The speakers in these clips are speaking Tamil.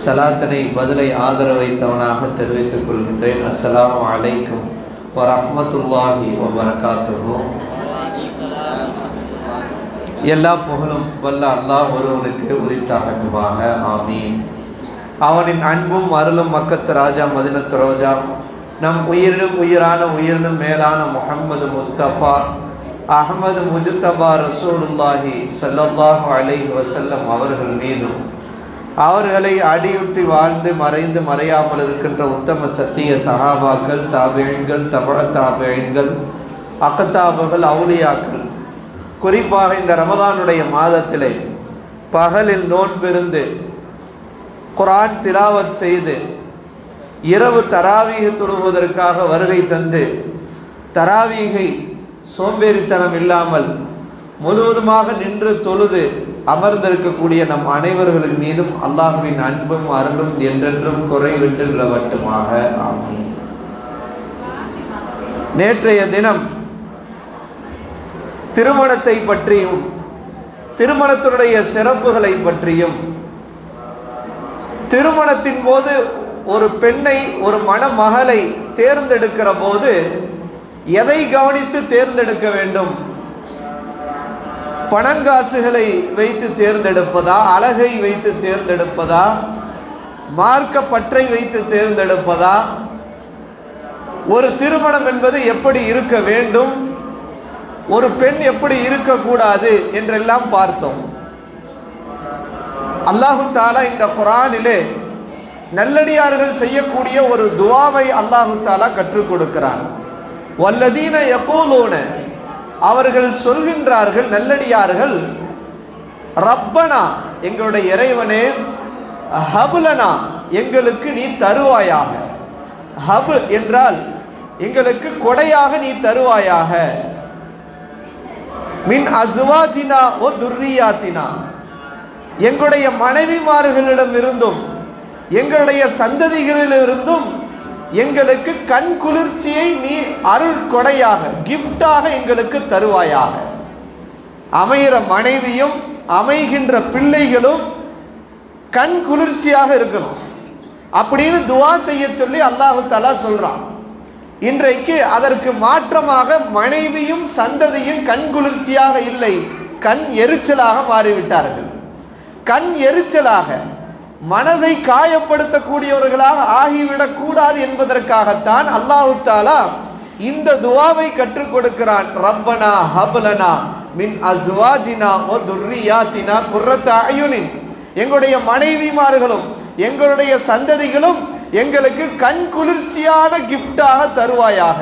சலாத்தினை பதிலை ஆதரவைத்தவனாக தெரிவித்துக் கொள்கின்றேன். அஸ்ஸலாமு அலைக்கும் வரஹ்மத்துல்லாஹி வபரகாத்துஹு. எல்லா புகழும் வல்ல அல்லாஹ் ஒருவனுக்கு உரித்தாகட்டுமாக. ஆமீன். அவனின் அன்பும் அருளும் மக்கத்து ராஜா மதினத்து ரோஜா நம் உயிரினும் உயிரான உயிரினும் மேலான முஹம்மது முஸ்தபா அஹ்மது முஜ்தபா ரசூலுல்லாஹி ஸல்லல்லாஹு அலைஹி வஸல்லம் அவர்கள் மீதும் அவர்களை அடியுற்றி வாழ்ந்து மறைந்து மறையாமல் இருக்கின்ற உத்தம சத்திய சஹாபாக்கள், தாபியீன்கள், தபஅ தாபியீன்கள், அக்தாபுகள், அவுலியாக்கள், குறிப்பாக இந்த ரமதானுடைய மாதத்திலே பகலில் நோன்பிருந்து குர்ஆன் திலாவத் செய்து இரவு தராவீஹ் தொழுவதற்காக வருகை தந்து தராவீகை சோம்பேறித்தனம் இல்லாமல் முழுவதுமாக நின்று தொழுது அமர்ந்திருக்கக்கூடிய நம் அனைவர்களின் மீதும் அல்லாஹ்வின் அன்பும் அருளும் என்றென்றும் குறைவின்றி நிலவட்டுமாக. ஆமீன். நேற்றைய தினம் திருமணத்தை பற்றியும் திருமணத்தினுடைய சிறப்புகளை பற்றியும், திருமணத்தின் போது ஒரு பெண்ணை ஒரு மணமகளை தேர்ந்தெடுக்கிற போது எதை கவனித்து தேர்ந்தெடுக்க வேண்டும்? பணங்காசுகளை வைத்து தேர்ந்தெடுப்பதா, அழகை வைத்து தேர்ந்தெடுப்பதா, மார்க்க பற்றை வைத்து தேர்ந்தெடுப்பதா, ஒரு திருமணம் என்பது எப்படி இருக்க வேண்டும், ஒரு பெண் எப்படி இருக்கக்கூடாது என்றெல்லாம் பார்த்தோம். அல்லாஹு தாலா இந்த குர்ஆனிலே நல்லடியார்கள் செய்யக்கூடிய ஒரு துஆவை அல்லாஹு தாலா கற்றுக் கொடுக்கிறான். வல்லதீன யகூலூன, அவர்கள் சொல்கின்றார்கள், நல்லடியார்கள், ரப்பனா, எங்களுடைய இறைவனே, ஹபுலனா, எங்களுக்கு நீ தருவாயாக. ஹபு என்றால் எங்களுக்கு கொடையாக நீ தருவாயாக. மின் அஸ்வாஜினா வ துர்ரியாத்தினா, எங்களுடைய மனைவிமார்களிடமிருந்தும் எங்களுடைய சந்ததிகளிலிருந்தும் எங்களுக்கு கண் குளிர்ச்சியை நீ அருள் கொடையாக, கிஃப்டாக எங்களுக்கு தருவாயாக. அமைகிற மனைவியும் அமைகின்ற பிள்ளைகளும் கண் குளிர்ச்சியாக இருக்கணும் அப்படின்னு துஆ செய்ய சொல்லி அல்லாஹு தஆலா சொல்றான். இன்றைக்கு அதற்கு மாற்றமாக மனைவியும் சந்ததியும் கண் குளிர்ச்சியாக இல்லை, கண் எரிச்சலாக மாறிவிட்டார்கள். கண் எரிச்சலாக, மனதை காயப்படுத்தக்கூடியவர்களாக ஆகிவிடக் கூடாது என்பதற்காகத்தான் அல்லாஹு தஆலா இந்த துஆவை கற்றுக் கொடுக்கிறான். ரப்பனா ஹப்லனா மின் அஸ்வாஜினா வ துர்ரியாத்தினா குர்ரத அயுனின், எங்களுடைய மனைவிமார்களும் எங்களுடைய சந்ததிகளும் எங்களுக்கு கண் குளிர்ச்சியான கிஃப்டாக தருவாயாக.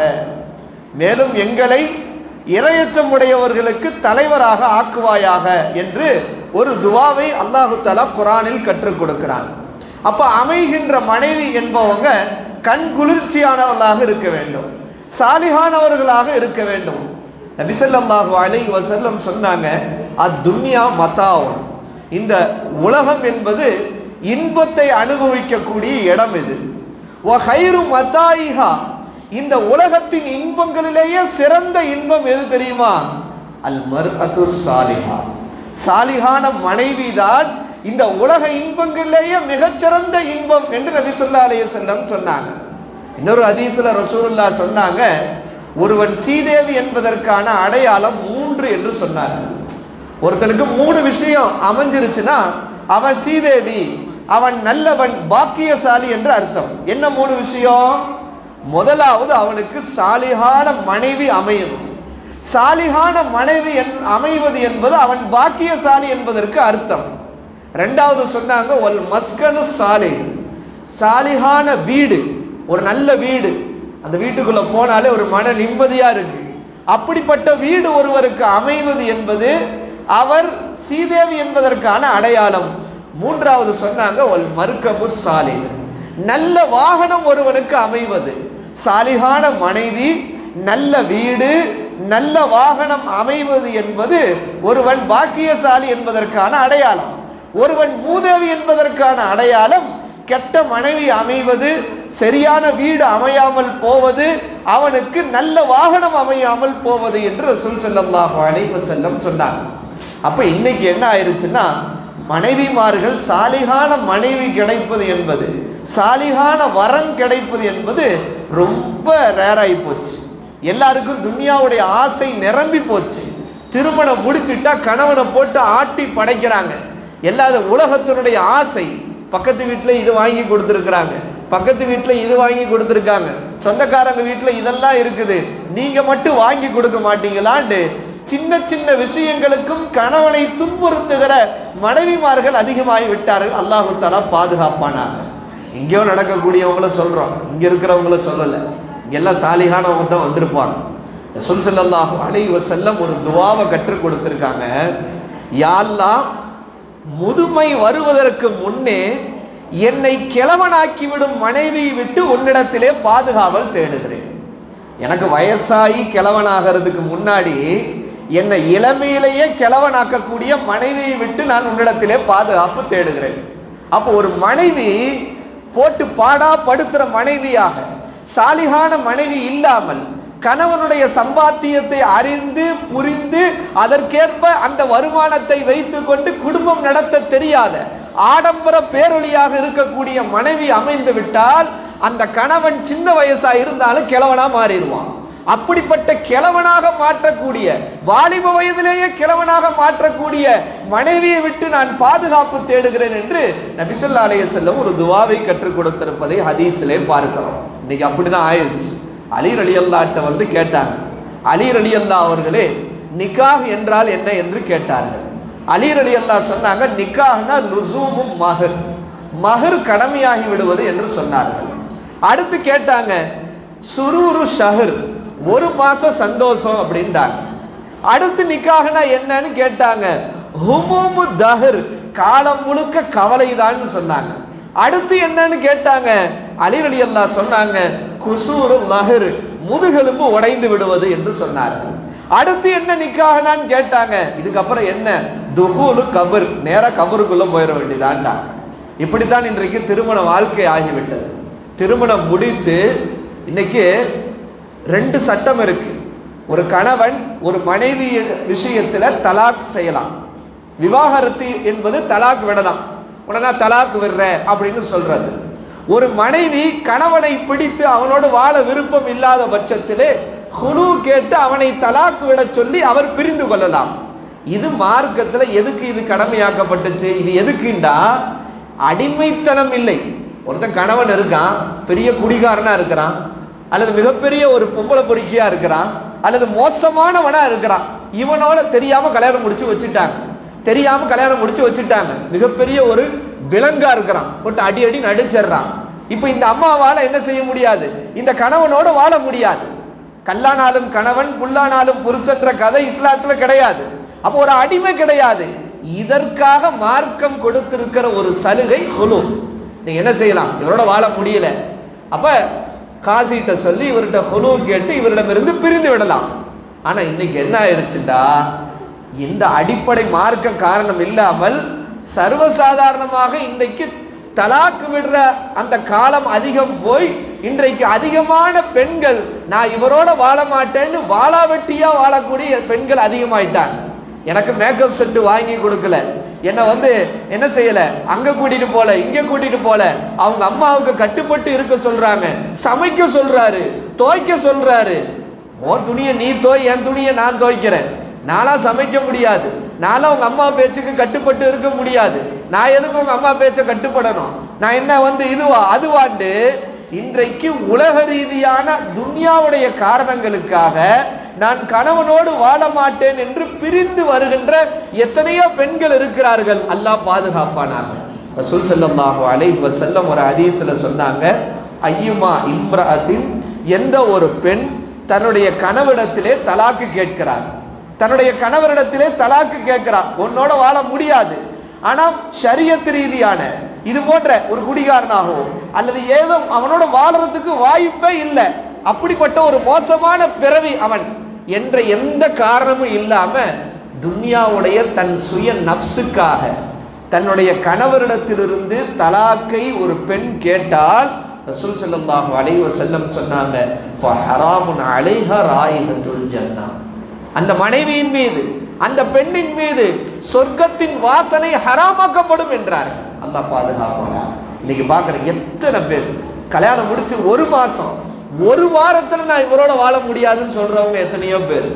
மேலும் எங்களை இறையச்சம் உடையவர்களுக்கு தலைவராக ஆக்குவாயாக என்று ஒரு துஆவை அல்லாஹு தஆலா குர்ஆனில் கற்றுக் கொடுக்கிறான். அப்ப அமைகின்ற மனைவி என்பவங்க கண் குளிர்ச்சியானவர்களாக இருக்க வேண்டும், சாலிஹானவர்களாக இருக்க வேண்டும். நபி ஸல்லல்லாஹு அலைஹி வஸல்லம் சொன்னாங்க, அத்துன்யா மதாவுன், இந்த உலகம் என்பது இன்பத்தை அனுபவிக்கக்கூடிய இடம். இது வ கைரு மதாயிஹா, இந்த உலகத்தின் இன்பங்களிலேயே சிறந்த இன்பம் எது தெரியுமா? அல் மர்அத்து சாலிஹா, சாலிஹான மனைவிதான் இந்த உலக இன்பங்களிலேயே மிகச்சிறந்த இன்பம் என்று நபி ஸல்லல்லாஹு அலைஹி வஸல்லம் சொன்னாங்க. இன்னொரு ஹதீஸ்ல ரசூலுல்லாஹ் சொன்னாங்க, ஒருவன் சீதேவி என்பதற்கான அடையாளம் 3 என்று சொன்னாங்க. ஒருத்தனுக்கு 3 விஷயம் அமைஞ்சிருச்சுன்னா அவன் சீதேவி, அவன் நல்லவன், பாக்கியசாலி என்று அர்த்தம். என்ன 3 விஷயம்? முதலாவது, அவனுக்கு சாலிஹான மனைவி அமையும். சாலிஹான மனைவி அமைவது என்பது அவன் பாக்கியசாலி என்பதற்கு அர்த்தம். ரெண்டாவது சொன்னாங்க, ஒல் மஸ்கனு சாலிஹ், சாலிஹான வீடு, ஒரு நல்ல வீடு, அந்த வீட்டுக்குள்ள போனாலே ஒரு மன நிம்மதியா இருக்கு. அப்படிப்பட்ட வீடு ஒருவருக்கு அமைவது என்பது அவர் சீதேவி என்பதற்கான அடையாளம். மூன்றாவது சொன்னாங்க, ஒல் மர்கபு சாலிஹ், நல்ல வாகனம் ஒருவனுக்கு அமைவது. சாலிஹான மனைவி, நல்ல வீடு, நல்ல வாகனம் அமைவது என்பது ஒருவன் பாக்கியசாலி என்பதற்கான அடையாளம். ஒருவன் மூதேவி என்பதற்கான அடையாளம் கெட்ட மனைவி அமைவது, சரியான வீடு அமையாமல் போவது, அவனுக்கு நல்ல வாகனம் அமையாமல் போவது என்று ரசூல் ஸல்லல்லாஹு அலைஹி வஸல்லம் சொன்னாங்க. அப்ப இன்னைக்கு என்ன ஆயிருச்சுன்னா, மனைவிமார்கள் சாலிகான மனைவி கிடைப்பது என்பது, சாலிகான வரன் கிடைப்பது என்பது ரொம்ப ரேராகி போச்சு. எல்லாருக்கும் துன்யாவுடைய ஆசை நிரம்பி போச்சு. திருமணம் முடிச்சுட்டா கணவனை போட்டு ஆட்டி படைக்கிறாங்க. எல்லாரும் உலகத்தினுடைய ஆசை, பக்கத்து வீட்டில் இது வாங்கி கொடுத்துருக்குறாங்க, பக்கத்து வீட்டில் இது வாங்கி கொடுத்துருக்காங்க, சொந்தக்காரங்க வீட்டில் இதெல்லாம் இருக்குது, நீங்க மட்டும் வாங்கி கொடுக்க மாட்டீங்களான்னு சின்ன சின்ன விஷயங்களுக்கும் கணவனை துன்புறுத்துகிற மனைவிமார்கள் அதிகமாகி விட்டார்கள். அல்லாஹு தஆலா பாதுகாப்பானாங்க. இங்கேயோ நடக்கக்கூடியவங்கள சொல்றோம், இங்க இருக்கிறவங்கள சொல்லலை. இங்கெல்லாம் சாலிகானவங்க தான் வந்திருப்பாங்க. ரசூல் ஸல்லல்லாஹு அலைஹி வஸல்லம் ஒரு துஆவை கற்றுக் கொடுத்திருக்காங்க. யா அல்லாஹ், முதுமை வருவதற்கு முன்னே என்னை கிழவனாக்கிவிடும் மனைவியை விட்டு உன்னிடத்திலே பாதுகாவல் தேடுகிறேன். எனக்கு வயசாகி கிழவனாகிறதுக்கு முன்னாடி என்னை இளமையிலேயே கிழவனாக்கக்கூடிய மனைவியை விட்டு நான் உன்னிடத்திலே பாதுகாப்பு தேடுகிறேன். அப்போ ஒரு மனைவி போட்டு பாடா படுத்துற மனைவியாக, சாலிகான மனைவி இல்லாமல் கணவனுடைய சம்பாத்தியத்தை அறிந்து புரிந்து அதற்கேற்ப அந்த வருமானத்தை வைத்து கொண்டு குடும்பம் நடத்த தெரியாத ஆடம்பர பேரொழியாக இருக்கக்கூடிய மனைவி அமைந்து விட்டால் அந்த கணவன் சின்ன வயசா இருந்தாலும் கிழவனா மாறிடுவான். அப்படிப்பட்ட கிழவனாக மாற்றக்கூடிய, வாலிப வயதிலேயே கிழவனாக மாற்றக்கூடிய மனைவியை விட்டு நான் பாதுகாப்பு தேடுகிறேன் என்று நபி ஸல்லல்லாஹு அலைஹி வஸல்லம் ஒரு துஆவை கற்றுக் கொடுத்திருப்பதை ஹதீஸிலே பார்க்கிறோம். இன்னைக்கு அப்படிதான் ஆயிடுச்சு. அலி ரலியல்லாஹு வந்து கேட்டாங்க. அலி ரலியல்லாஹு அவர்களே, நிக்காஹ் என்றால் என்ன என்று கேட்டார்கள். அலி ரலியல்லாஹு சொன்னாங்க, நிக்காஹ்னா லுசூமும் மஹர், மஹர் கடமையாகி விடுவது என்று சொன்னார்கள். அடுத்து கேட்டாங்க, சுரூரு ஷஹர், ஒரு மாசம் சந்தோஷம் அப்படின்ட்டாங்க. அடுத்து நிக்காஹ்னா என்னன்னு கேட்டாங்க. ஹுமூமு தஹர், காலம் முழுக்க கவலைதான் சொன்னாங்க. அடுத்து என்னன்னு கேட்டாங்க. அலி ரலியல்லாஹு சொன்னாங்க, குசூரு லஹர், முதுகெலும்பு உடைந்து விடுவது என்று சொன்னார்கள். அடுத்து என்ன நிக்காஹ்னான்னு கேட்டாங்க. இதுக்கப்புறம் என்ன? துஹூலு கபர், நேரா கபருக்குள்ள போயிட வேண்டியதான்டா. இப்படித்தான் இன்றைக்கு திருமண வாழ்க்கை ஆகிவிட்டது. திருமணம் முடித்து இன்னைக்கு 2 சட்டம் இருக்கு. ஒரு கணவன் ஒரு மனைவி விஷயத்துல தலாக் செய்யலாம். விவாகரத்து என்பது தலாக் விடலாம், உடனே தலாக் விடுற அப்படின்னு சொல்றது. ஒரு மனைவி கணவனை பிடித்து அவனோடு வாழ விருப்பம் இல்லாத பட்சத்திலே குலு கேட்டு அவனை தலாக் விட சொல்லி அவர் பிரிந்து கொள்ளலாம். இது மார்க்கத்துல எதுக்கு இது கடமையாக்கப்பட்டுச்சு? இது எதுக்குண்டா, அடிமைத்தனம் இல்லை. ஒருத்தன் கணவன் இருக்கான், பெரிய குடிகாரனா இருக்கிறான், அல்லது மிகப்பெரிய ஒரு பொம்பளை பொறுக்கியா இருக்கிறான், அல்லது மோசமானவனா இருக்கிறான், இவனோட தெரியாம கல்யாணம் முடிச்சு வச்சுட்டாங்க. தெரியாம கல்யாணம் முடிச்சு வச்சுட்டாங்க. மிகப்பெரிய ஒரு விலங்கா இருக்கிறான், போட்டு அடி அடி நடிச்சிடுறான். இப்ப இந்த அம்மாவால என்ன செய்ய முடியாது? இந்த கணவனோட வாழ முடியாது. கல்லானாலும் கணவன், புல்லானாலும் புருஷன்ற கதை இஸ்லாத்துல கிடையாது. அப்போ ஒரு அடிமை கிடையாது. இதற்காக மார்க்கம் கொடுத்திருக்கிற ஒரு சலுகை குலு. நீங்க என்ன செய்யலாம்? இவரோட வாழ முடியல, அப்ப காசிட்ட சொல்லி இவர்கிட்ட குலு கேட்டு இவரிடமிருந்து பிரிந்து விடலாம். ஆனா இன்னைக்கு என்ன ஆயிருச்சுண்டா, இந்த அடிப்படை மார்க்க காரணம் இல்லாமல் சர்வசாதாரணமாக இன்றைக்கு தலாக்கு விடுற அந்த காலம் அதிகம் போய் இன்றைக்கு அதிகமான பெண்கள் நான் இவரோட வாழ மாட்டேன்னு வாழாவெட்டியா வாழக்கூடிய பெண்கள் அதிகமாயிட்டாங்க. எனக்கு மேக்கப் செட்டு வாங்கி கொடுக்கல, என்னை என்ன செய்யல, அங்க கூட்டிட்டு போல, இங்க கூட்டிட்டு போல, அவங்க அம்மாவுக்கு கட்டுப்பட்டு இருக்க சொல்றாங்க, சமைக்க சொல்றாரு, துவைக்க சொல்றாரு. உன் துணியை நீ தோய், என் துணியை நான் துவைக்கிறேன். நானா சமைக்க முடியாது, நானும் உங்க அம்மா பேச்சுக்கு கட்டுப்பட்டு இருக்க முடியாது, நான் எதுக்கு உங்க அம்மா பேச்ச கட்டுப்படணும், நான் என்ன இதுவா அதுவாண்டு இன்றைக்கு உலக ரீதியான துன்யாவுடைய காரணங்களுக்காக நான் கணவனோடு வாழ மாட்டேன் என்று பிரிந்து வருகின்ற எத்தனையோ பெண்கள் இருக்கிறார்கள். அல்லாஹ் பாதுகாப்பானாக. ரசூல் ஸல்லல்லாஹு அலைஹி வஸல்லம் ஒரு ஹதீஸ்ல சொன்னாங்க, ஐயுமா இம்ரஅத்தின், எந்த ஒரு பெண் தன்னுடைய கணவரிடத்திலே தலாக்கு கேட்கிறார், தன்னுடைய கணவரிடத்திலே தலாக்கு கேட்கிறார், உன்னோட வாழ முடியாது, ஆனால் ஷரியத் ரீதியான இது போன்ற ஒரு குடிகாரனாகவோ அல்லது ஏதோ அவனோட வாழறதுக்கு வாய்ப்பே இல்லை, அப்படிப்பட்ட ஒரு மோசமான பிறவி அவன் என்ற எந்த காரணமும் இல்லாம துன்யாவுடைய தன் சுய நப்சுக்காக தன்னுடைய கணவரிடத்திலிருந்து தலாக்கை ஒரு பெண் கேட்டால் ரசூல் ஸல்லல்லாஹு அலைஹி வஸல்லம் சொன்னாங்க, ஃபஹராமுன் அலைஹா ராயிஹத்துல் ஜன்னah, அந்த மனைவியின் மீது அந்த பெண்ணின் மீது சொர்க்கத்தின் வாசனை ஹராமாக்கப்படும் என்றார். அல்லாஹ் பாதுகாப்பானா. இன்னைக்கு பார்க்குறேன் எத்தனை பேர் கல்யாணம் முடிச்சு 1 மாசம் 1 வாரத்துல நான் இவரோட வாழ முடியாதுன்னு சொல்றவங்க எத்தனையோ பேர்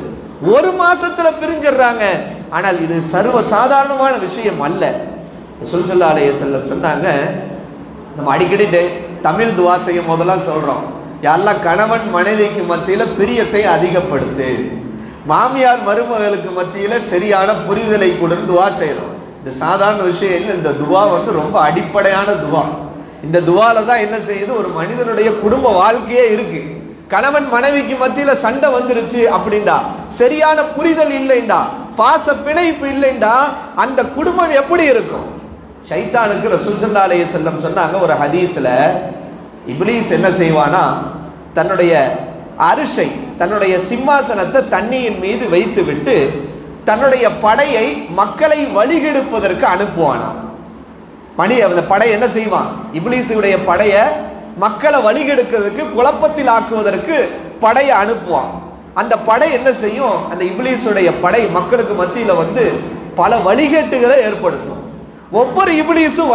1 மாசத்துல பிரிஞ்சிடுறாங்க. ஆனால் இது சர்வ சாதாரணமான விஷயம் அல்ல. ரசூல் ஸல்லல்லாஹு அலைஹி வஸல்லம் சொன்னாங்க, நம்ம அடிக்கடி தமிழ் துஆ செய்யும் போதெல்லாம் சொல்றோம், யா அல்லாஹ் கணவன் மனைவிக்கு மத்தியில பிரியத்தை அதிகப்படுத்து, மாமியார் மருமகளுக்கு மத்தியில சரியான புரிதலை கொடுன்னு துஆ செய்யறோம். இது சாதாரண விஷயம் இல்லை. இந்த துஆ ரொம்ப அடிப்படையான துஆ. இந்த துஆல தான் என்ன செய்யுது, ஒரு மனிதனுடைய குடும்ப வாழ்க்கையே இருக்கு. கணவன் மனைவிக்கு மத்தியில சண்டை வந்துருச்சு அப்படின்டா, சரியான புரிதல் இல்லைண்டா, பாச பிணைப்பு இல்லைண்டா, அந்த குடும்பம் எப்படி இருக்கும்? ஷைத்தானுக்கு ரசூல் ஸல்லல்லாஹு அலைஹி வஸல்லம் சொன்னாங்க ஒரு ஹதீஸ்ல, இப்லீஸ் என்ன செய்வானா, தன்னுடைய அரிசை தன்னுடைய சிம்மாசனத்தை தண்ணியின் மீது வைத்து விட்டு தன்னுடைய படையை மக்களை வழிகெடுப்பதற்கு அனுப்புவானா. அந்த படை என்ன செய்வான், இப்லீஸுடைய படையை மக்களை வழிகெடுக்கிறதுக்கு குழப்பத்தில் ஆக்குவதற்கு படையை அனுப்புவான். அந்த படை என்ன செய்யும், அந்த இப்லீஸுடைய படை மக்களுக்கு மத்தியில் பல வழிகேட்டுகளை ஏற்படுத்தும். ஒவ்வொரு இப்லீஸும்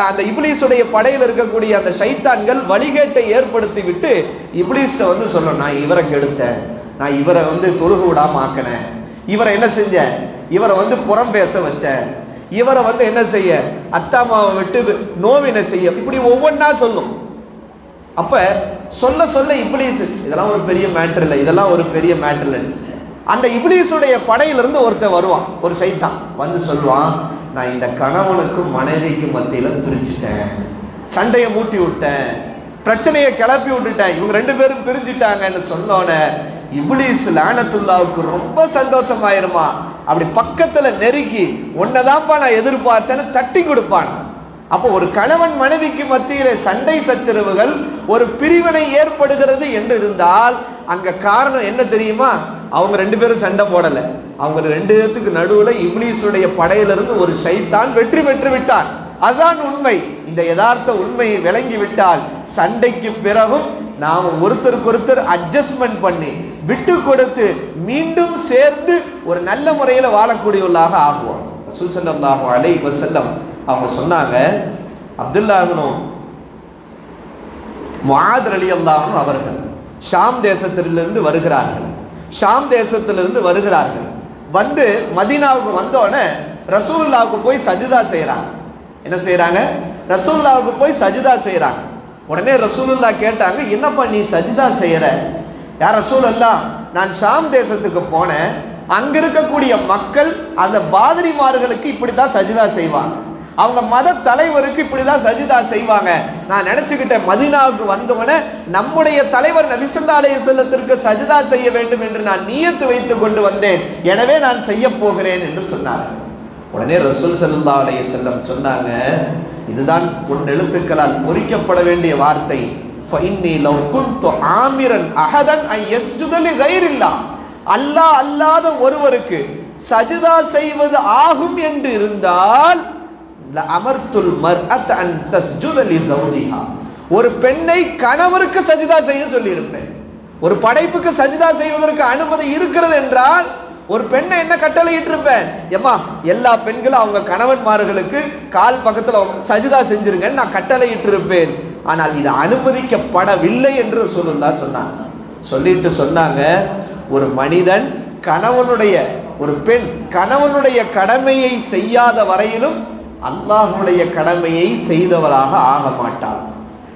அந்த இப்லீஸுடைய படையில் இருக்கக்கூடிய அந்த ஷைத்தான்கள் வழிகேட்டை ஏற்படுத்தி விட்டு இப்லீஸ்ட சொல்லணும், நான் இவரை கெடுத்தேன், நான் இவரை தொழுக விடாம ஆக்கினேன், இவரை என்ன செஞ்சேன், இவரை புறம் பேச வச்சேன், இவரை என்ன செய்ய, அத்தாமாவை விட்டு நோவினை செய்ய, இப்படி ஒவ்வொன்றா சொல்லும். அப்ப சொல்ல சொல்ல இப்லீஸ், இதெல்லாம் ஒரு பெரிய மேட்டர் இல்லை, இதெல்லாம் ஒரு பெரிய மேட்டர் இல்லை. அந்த இப்லீஸுடைய படையிலிருந்து ஒருத்தர் வருவான், ஒரு சைத்தான் சொல்லுவான், நான் இந்த கணவனுக்கும் மனைவிக்கும் மத்தியில பிரிச்சுட்டேன், சண்டையை மூட்டி விட்டேன், பிரச்சனையை கிளப்பி விட்டுட்டேன், இவங்க 2 பேரும் பிரிஞ்சுட்டாங்கன்னு சொன்னோன்னே இப்லீஸ் லானத்துல்லாவுக்கு ரொம்ப சந்தோஷமாயிருமா. அப்படி பக்கத்துல நெருக்கி, உன்னதான்ப்பா நான் எதிர்பார்த்தேன்னு தட்டி கொடுப்பான். அப்போ ஒரு கணவன் மனைவிக்கு மத்தியிலே சண்டை சச்சரவுகள், ஒரு பிரிவினை ஏற்படுகிறது என்று இருந்தால் அங்க காரணம் என்ன தெரியுமா, அவங்க 2 பேரும் சண்டை போடல, அவங்க 2 பேருக்கு நடுவுல இப்லீஸுடைய படையிலிருந்து ஒரு ஷைத்தான் வெற்றி பெற்று விட்டான். அதுதான் உண்மை. இந்த யதார்த்த உண்மையை விளங்கி விட்டால் சண்டைக்கு பிறகும் நாம் ஒருத்தருக்கு ஒருத்தர் அட்ஜஸ்ட்மெண்ட் பண்ணி விட்டு கொடுத்து மீண்டும் சேர்ந்து ஒரு நல்ல முறையில் வாழக்கூடியவர்களாக ஆகுவோம். ரசூல் ஸல்லல்லாஹு அலைஹி வஸல்லம் அவங்க சொன்னாங்க, அப்துல்லா இப்னு முஆத் ரலியல்லாஹு அன்ஹு அவர்கள் ஷாம் தேசத்திலிருந்து வருகிறார்கள். ஷாம் தேசத்திலிருந்து வருகிறார்கள். மதீனாவுக்கு வந்தோடனே ரசூலுல்லாஹ்வுக்கு போய் சஜிதா செய்யறாங்க. என்ன செய்யறாங்க, ரசூலுல்லாஹ்வுக்கு போய் சஜிதா செய்யறாங்க. உடனே ரசூலுல்லாஹ் கேட்டாங்க, என்னப்பா நீ சஜிதா செய்யற? யார் ரசூலுல்லாஹ், நான் ஷாம் தேசத்துக்கு போனேன், அங்க இருக்கக்கூடிய மக்கள் அந்த பாதிரிமார்களுக்கு இப்படித்தான் சஜிதா செய்வாங்க, அவங்க மத தலைவருக்கு இப்படிதான் சஜிதா செய்வாங்க. நான் நினைச்சுக்கிட்டேன் மதீனாவுக்கு வந்தவனே நம்முடைய தலைவர் நபி ஸல்லல்லாஹு அலைஹி வஸல்லத்திற்கு சஜிதா செய்ய வேண்டும் என்று நான் நியத்து வைத்து கொண்டு வந்தேன், எனவே நான் செய்ய போகிறேன் என்று சொன்னார். உடனே ரசூல் ஸல்லல்லாஹு அலைஹி வஸல்லம் சொன்னாங்க, இதுதான் பொன் எழுத்துக்களால் பொறிக்கப்பட வேண்டிய வார்த்தை. ஃபஇன்னி லவ் குன்து ஆமிரன் அஹதன் அன் யஸ்ஜுத லி கைரில்லாஹ், அல்லாஹ் அல்லாத ஒருவருக்கு சஜிதா செய்வது ஆகும் என்று இருந்தால் அமர்த்துல் மர்அத் அன் தஸ்ஜுத லி ஸௌஜிஹா, ஒரு பெண்ணை கணவருக்கு சஜிதா செய்ய சொல்லி இருப்பேன். ஒரு படைப்புக்கு சஜிதா செய்வதற்கு அனுமதி இருக்கிறது என்றால் ஒரு பெண்ணை என்ன கட்டளையிட்டு இருப்பேன், ஏம்மா எல்லா பெண்களும் அவங்க கணவன்மார்களுக்கு கால் பக்கத்துல சஜிதா செஞ்சிருங்கன்னு நான் கட்டளையிட்டு இருப்பேன். ஆனால் இது அனுமதிக்கப்படவில்லை என்று ரசூலுல்லாஹ் சொன்னாங்க. சொல்லிட்டு சொன்னாங்க, ஒரு மனிதன் கணவனுடைய, ஒரு பெண் கணவனுடைய கடமையை செய்யாத வரையிலும் அல்லாஹ்வுடைய கடமையை செய்தவராக ஆக மாட்டார்.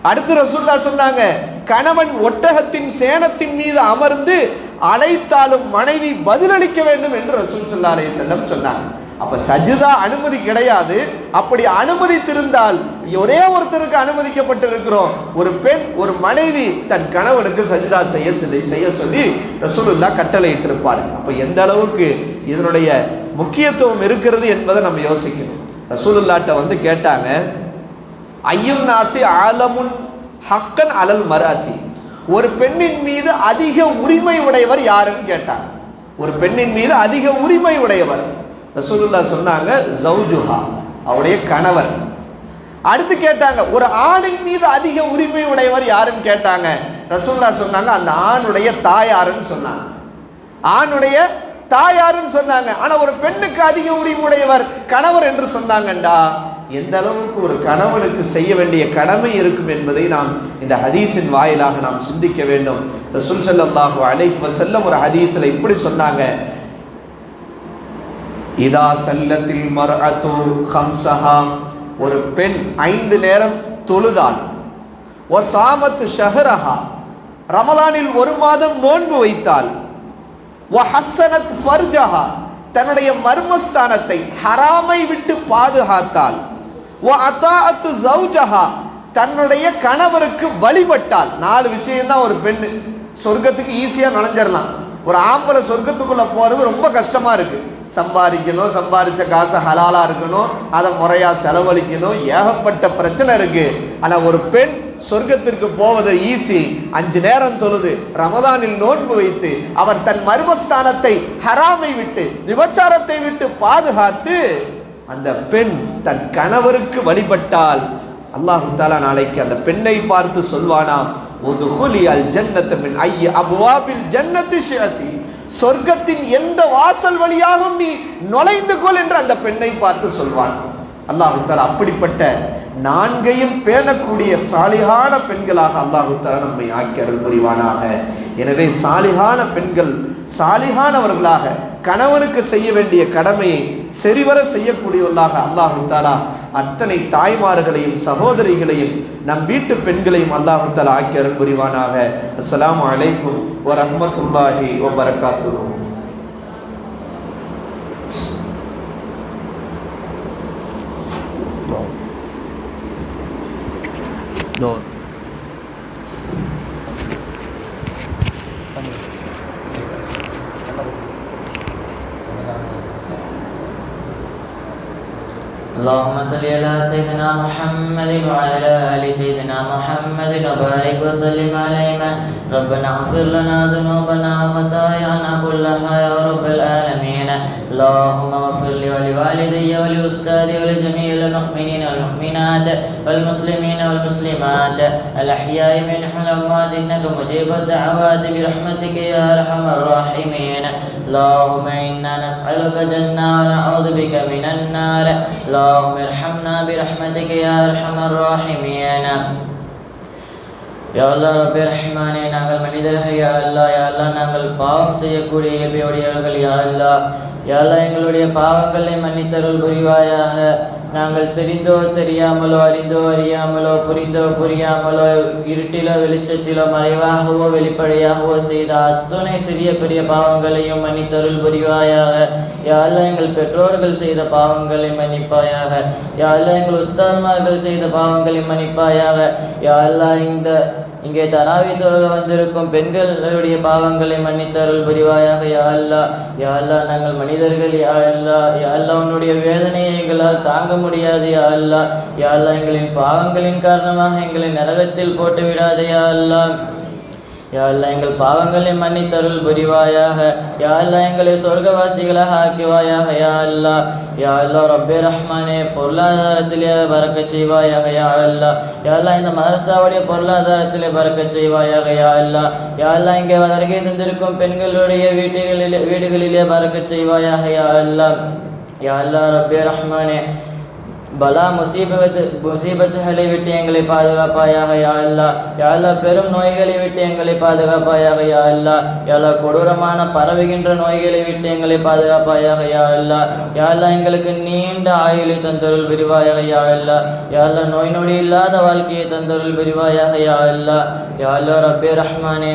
அடுத்து ரசூலுல்லாஹ் சொன்னாங்க, கணவன் ஒட்டகத்தின் சேணத்தின் மீது அமர்ந்து அழைத்தாலும் மனைவி பதிலளிக்க வேண்டும் என்று ரசூல் ஸல்லல்லாஹு அலைஹி வஸல்லம் சொன்னாங்க. அப்ப சஜிதா அனுமதி கிடையாது. அப்படி அனுமதித்திருந்தால் ஒரே ஒருத்தருக்கு அனுமதிக்கப்பட்டிருக்கிறோம், ஒரு பெண் ஒரு மனைவி தன் கணவனுக்கு சஜிதா செய்ய சொல்லி ரசூலுல்லாஹ் கட்டளையிட்டு இருப்பார். அப்ப எந்த அளவுக்கு இதனுடைய முக்கியத்துவம் இருக்கிறது என்பதை நம்ம யோசிக்கணும். ரசூலுல்லாஹ்ட்ட கேட்டாங்க, ஐயும் நாசி ஆலமுன் ஹக்கன் அலல் மராத்தி, ஒரு பெண்ணின் மீது அதிக உரிமை உடையவர் யாருன்னு கேட்டாங்க. ஒரு பெண்ணின் மீது அதிக உரிமை உடையவர் ரசூலுல்லாஹ் சொன்னாங்க, ஜௌஜுஹா, அவருடைய கணவர். அடுத்து கேட்டாங்க, ஒரு ஆணின் மீது அதிக உரிமை உடையவர் யாருன்னு கேட்டாங்க. ரசூலுல்லாஹ் சொன்னாங்க, அந்த ஆணுடைய தாயாருன்னு சொன்னாங்க. ஆணுடைய தாயாருன்னு சொன்னாங்க. ஆனா ஒரு பெண்ணுக்கு அதிக உரிமையுடையவர் கணவர் என்று சொன்னாங்கண்டா எந்த அளவுக்கு ஒரு கணவனுக்கு செய்ய வேண்டிய கடமை இருக்கும் என்பதை நாம் இந்த ஹதீஸின் வாயிலாக நாம் சிந்திக்க வேண்டும். ரசூல் ஸல்லல்லாஹு அலைஹி வஸல்லம் ஒரு ஹதீஸ்ல இப்படி சொன்னாங்க, இதா சல்லத்தில் மர்அத்து ஹம்ஸஹா, ஒரு பெண் 5 நேரம் தொழுதாள், வஸாமத் ஷஹ்ரஹா, ரமலானில் 1 மாதம் நோன்பு வைத்தாள், வஹஸ்ஸனத் ஃபர்ஜஹா, தன்னுடைய மர்மஸ்தானத்தை ஹராமை விட்டு பாதுகாத்தாள், வஅதாஅத் ஜௌஜஹா, தன்னுடைய கணவருக்கு வழிபட்டாள். 4 விஷயம் தான் ஒரு பெண் சொர்க்கத்துக்கு ஈஸியா நுழைஞ்சிடலாம். ஒரு ஆம்பளை சொர்க்கத்துக்குள்ள போறது ரொம்ப கஷ்டமா இருக்கு. சம்பாதிக்கணும், சம்பாதிச்ச காசு ஹலாலா இருக்கணும், அதை முறையா செலவழிக்கணும், ஏகப்பட்ட பிரச்சனை இருக்கு. ஆனா ஒரு பெண் சொர்க்கத்திற்கு போவது ஈஸி. 5 நேரம் தொழுது, ரமதானில் நோன்பு வைத்து, அவர் தன் மர்மஸ்தானத்தை ஹராமை விட்டு, விபச்சாரத்தை விட்டு பாதுகாத்து அந்த பெண் தன் கணவருக்கு வழிபட்டால் அல்லாஹ் தஆலா நாளைக்கு அந்த பெண்ணை பார்த்து சொல்வானாம், உதுகுலி அல் ஜன்னத மின் ஐய அப்வாபில் ஜன்னதி ஷிஅதி, சொர்க்கத்தின் எந்த வாசல் வழியாகவும் நீ நுழைந்து கொள் என்று அந்த பெண்ணை பார்த்து சொல்வான். அல்லாஹ் தஆலா அப்படிப்பட்ட 4ஐயும் பேணக்கூடிய சாலிகான பெண்களாக அல்லாஹ் தஆலா நம்மை ஆக்கி அருள் புரிவானாக. எனவே சாலிகான பெண்கள் சாலிகானவர்களாக கணவனுக்கு செய்ய வேண்டிய கடமையை சரிவர செய்யக்கூடியவர்களாக அல்லாஹ் தஆலா அத்தனை தாய்மார்களையும் சகோதரிகளையும் நம் வீட்டு பெண்களையும் அல்லாஹ் தஆலா ஆக்கி அருள் புரிவானாக. அஸ்ஸலாமு அலைக்கும் வரஹ்மத்துல்லாஹி வபரகாத்துஹு. No. اللهم صل على سيدنا محمد وعلى آل سيدنا محمد وبارك وسلم عليهما. ربنا اغفر لنا ذنوبنا وخطايانا كلها يا رب العالمين. اللهم اغفر لي ولوالدي ولأستاذي ولجميع المؤمنين والمؤمنات والمسلمين والمسلمات الأحياء منهم والأموات إنك مجيب الدعوات برحمتك يا أرحم الراحمين. اللهم إنا نسألك جنة ونعوذ بك من النار. اللهم ارحمنا برحمتك يا أرحم الراحمين. யா அல்லாஹ் ரப்பே ரஹ்மானே, நாங்கள் மனிதர்கள் யா அல்லாஹ், யா அல்லாஹ் நாங்கள் பாவம் செய்யக்கூடிய இயல்புடையவர்கள் யா அல்லாஹ். யா அல்லாஹ் எங்களுடைய பாவங்களை மன்னித்தருள் புரிவாயாக. நாங்கள் தெரிந்தோ தெரியாமலோ, அறிந்தோ அறியாமலோ, புரிந்தோ புரியாமலோ, இருட்டிலோ வெளிச்சத்திலோ, மறைவாகவோ வெளிப்படையாகவோ செய்த அத்துணை சிறிய பெரிய பாவங்களையும் மன்னித்தருள் புரிவாயாக. யா அல்லாஹ் எங்கள் பெற்றோர்கள் செய்த பாவங்களை மன்னிப்பாயாக. யா அல்லாஹ் எங்கள் உஸ்தாத்மார்கள் செய்த பாவங்களை மன்னிப்பாயாக. யா அல்லாஹ் இங்கே தராவி தொழுக வந்திருக்கும் பெண்களுடைய பாவங்களை மன்னித்தருள் புரிவாயாக. யா அல்லாஹ், யா அல்லாஹ் நாங்கள் மனிதர்கள் யா அல்லாஹ். யா அல்லாஹ் உன்னுடைய வேதனையை எங்களால் தாங்க முடியாது யா அல்லாஹ். யா அல்லாஹ் எங்களின் பாவங்களின் காரணமாக எங்களை நரகத்தில் போட்டு விடாதே யா அல்லாஹ். யா அல்லாஹ் எங்கள் பாவங்களை மன்னித்தருள் புரிவாயாக. யா அல்லாஹ் எங்களை சொர்க்கவாசிகளாக ஆக்குவாயாக. யா அல்லாஹ், யா அல்லாஹ் ரப்பே ரஹ்மானே, பொருளாதாரத்திலே பறக்கச் செய்வாயாக. யா அல்லாஹ், யா அல்லாஹ் இந்த மதரசாவுடைய பொருளாதாரத்திலே பறக்கச் செய்வாயாக. யா அல்லாஹ், யா அல்லாஹ் இங்கே வருகை தந்திருக்கும் பெண்களுடைய வீடுகளிலே பறக்கச் செய்வாயாக. யா அல்லாஹ், யா அல்லாஹ் ரப்பே ரஹ்மானே, பலா முசீபத்துகளை விட்டு எங்களை பாதுகாப்பாயாக. யா அல்லாஹ், யா அல்லாஹ் பெரும் நோய்களை விட்டு எங்களை பாதுகாப்பாயாக. யா அல்லாஹ், யா அல்லாஹ் கொடூரமான பரவுகின்ற நோய்களை விட்டு எங்களை பாதுகாப்பாயாக. யா அல்லாஹ், யா அல்லாஹ் எங்களுக்கு நீண்ட ஆயுளை தந்தருள் புரிவாயாக. யா அல்லாஹ், யா அல்லாஹ் நோய் நொடி இல்லாத வாழ்க்கையை தந்தருள் புரிவாயாக. யா அல்லாஹ், யா அல்லாஹ் ரப்பே ரஹ்மானே,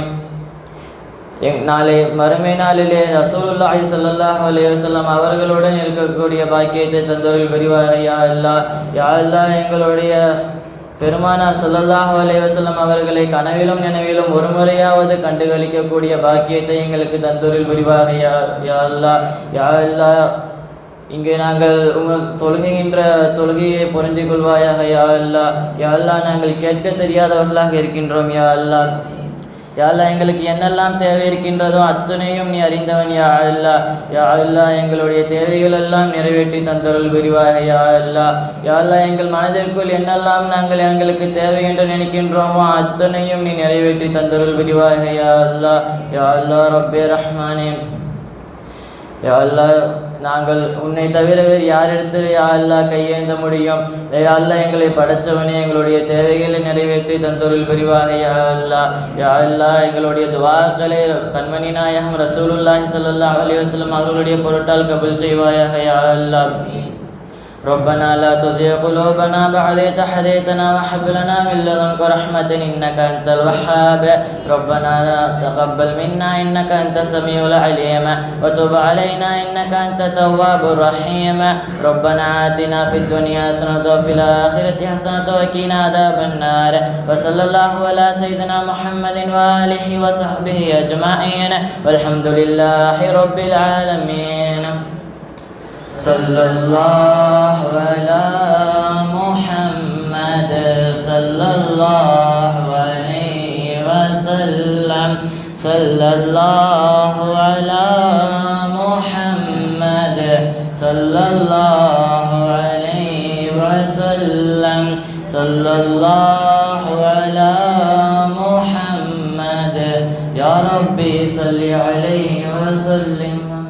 நாளை மறுமை நாளிலே ரசூலுல்லாஹி ஸல்லல்லாஹு அலைஹி வஸல்லம் அவர்களுடன் இருக்கக்கூடிய பாக்கியத்தை தந்தருள் புரிவாயாக. யா அல்லாஹ், யா அல்லாஹ் எங்களுடைய பெருமானார் ஸல்லல்லாஹு அலைஹி வஸல்லம் அவர்களை கனவிலும் நினைவிலும் ஒரு முறையாவது கண்டுகளிக்கக்கூடிய பாக்கியத்தை எங்களுக்கு தந்தருள் புரிவாயாக. யா அல்லாஹ், யா அல்லாஹ் இங்கே நாங்கள் தொழுகின்ற தொழுகையை புரிந்து கொள்வாயாக. யா அல்லாஹ், யா அல்லாஹ் நாங்கள் கேட்க தெரியாதவர்களாக இருக்கின்றோம். யா அல்லாஹ், யா அல்லாஹ் எங்களுக்கு என்னெல்லாம் தேவை இருக்கின்றதோ அத்தனையும் நீ அறிந்தவன். யா அல்லாஹ், யா அல்லாஹ் எங்களுடைய தேவைகள் எல்லாம் நிறைவேற்றி தந்தருள் புரிவாயாக. யா அல்லாஹ், யா அல்லாஹ் எங்கள் மனதிற்குள் என்னெல்லாம் நாங்கள் எங்களுக்கு தேவை என்று நினைக்கின்றோமோ அத்தனையும் நீ நிறைவேற்றி தந்தருள் புரிவாயாக. யா அல்லாஹ், யா அல்லாஹ் ரப்பே ரஹ்மானே, யா அல்லாஹ் நாங்கள் உன்னை தவிர வேறு யாரிடத்தில் யா அல்லாஹ் கையேந்த முடியும்? யா அல்லாஹ் எங்களை படைச்சவனே, எங்களுடைய தேவைகளை நிறைவேற்றி தந்தொருள் புரிவாக யா அல்லாஹ். யா அல்லாஹ் எங்களுடைய துஆக்களை கண்மணி நாயகம் ரசூலுல்லாஹி ஸல்லல்லாஹு அலைஹி வஸல்லம் அவர்களுடைய பொருட்டால் கபூல் செய்வாயாக யா அல்லாஹ். ربنا لا تزغ قلوبنا بعد إذ هديتنا وهب لنا من لدنك رحمة إنك أنت الوهاب. ربنا تقبل منا إنك أنت السميع العليم وتب علينا إنك أنت التواب الرحيم. ربنا آتنا في الدنيا حسنة وفي الآخرة حسنة وقنا عذاب النار. وصلى الله على سيدنا محمد وآله وصحبه أجمعين والحمد لله رب العالمين. صلى الله على محمد صلى الله عليه وسلم. صلى الله على محمد صلى الله عليه وسلم. صلى الله على محمد. يا ربي صل عليه وسلم.